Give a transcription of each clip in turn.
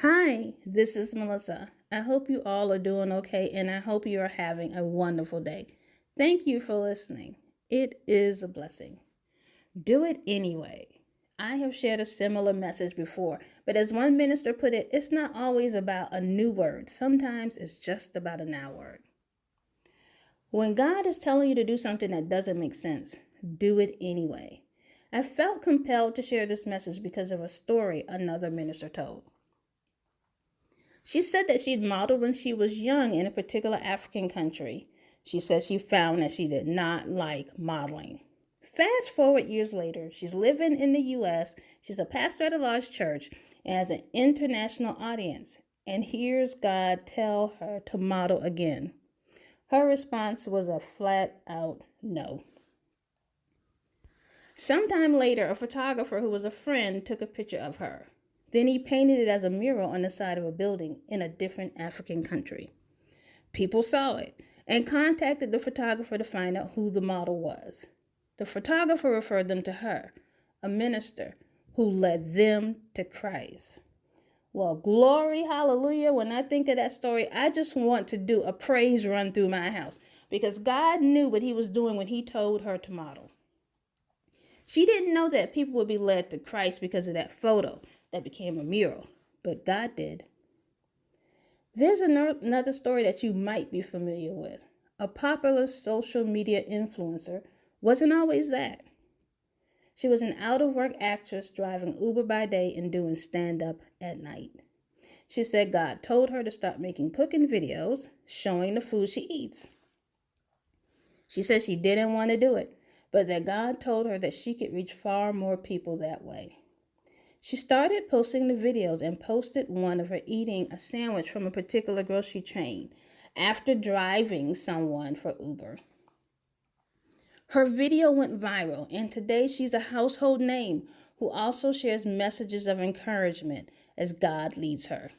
Hi, this is Melissa. I hope you all are doing okay and I hope you are having a wonderful day. Thank you for listening. It is a blessing. Do it anyway. I have shared a similar message before, but as one minister put it, it's not always about a new word. Sometimes it's just about a now word. When God is telling you to do something that doesn't make sense, do it anyway. I felt compelled to share this message because of a story another minister told. She said that she'd modeled when she was young in a particular African country. She said she found that she did not like modeling. Fast forward years later, she's living in the U.S., she's a pastor at a large church, and has an international audience, and hears God tell her to model again. Her response was a flat out no. Sometime later, a photographer who was a friend took a picture of her. Then he painted it as a mural on the side of a building in a different African country. People saw it and contacted the photographer to find out who the model was. The photographer referred them to her, a minister who led them to Christ. Well, glory, hallelujah. When I think of that story, I just want to do a praise run through my house because God knew what he was doing when he told her to model. She didn't know that people would be led to Christ because of that photo that became a mural, but God did. There's another story that you might be familiar with. A popular social media influencer wasn't always that. She was an out-of-work actress driving Uber by day and doing stand-up at night. She said God told her to start making cooking videos showing the food she eats. She said she didn't want to do it, but that God told her that she could reach far more people that way. She started posting the videos and posted one of her eating a sandwich from a particular grocery chain after driving someone for Uber. Her video went viral, and today she's a household name who also shares messages of encouragement as God leads her.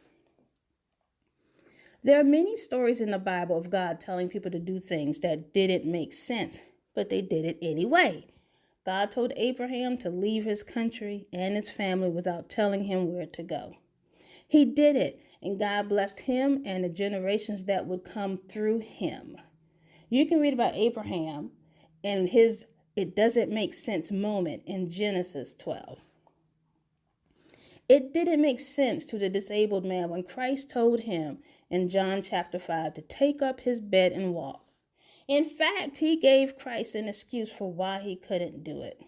There are many stories in the Bible of God telling people to do things that didn't make sense, but they did it anyway. God told Abraham to leave his country and his family without telling him where to go. He did it, and God blessed him and the generations that would come through him. You can read about Abraham and his "it doesn't make sense" moment in Genesis 12. It didn't make sense to the disabled man when Christ told him in John chapter 5 to take up his bed and walk. In fact, he gave Christ an excuse for why he couldn't do it.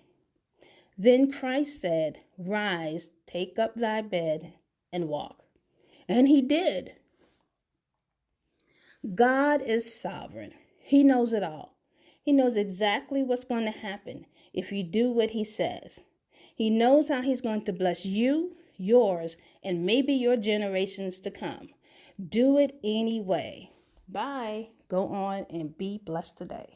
Then Christ said, "Rise, take up thy bed and walk." And he did. God is sovereign. He knows it all. He knows exactly what's going to happen if you do what he says. He knows how he's going to bless you, yours, and maybe your generations to come. Do it anyway. Bye. Go on and be blessed today.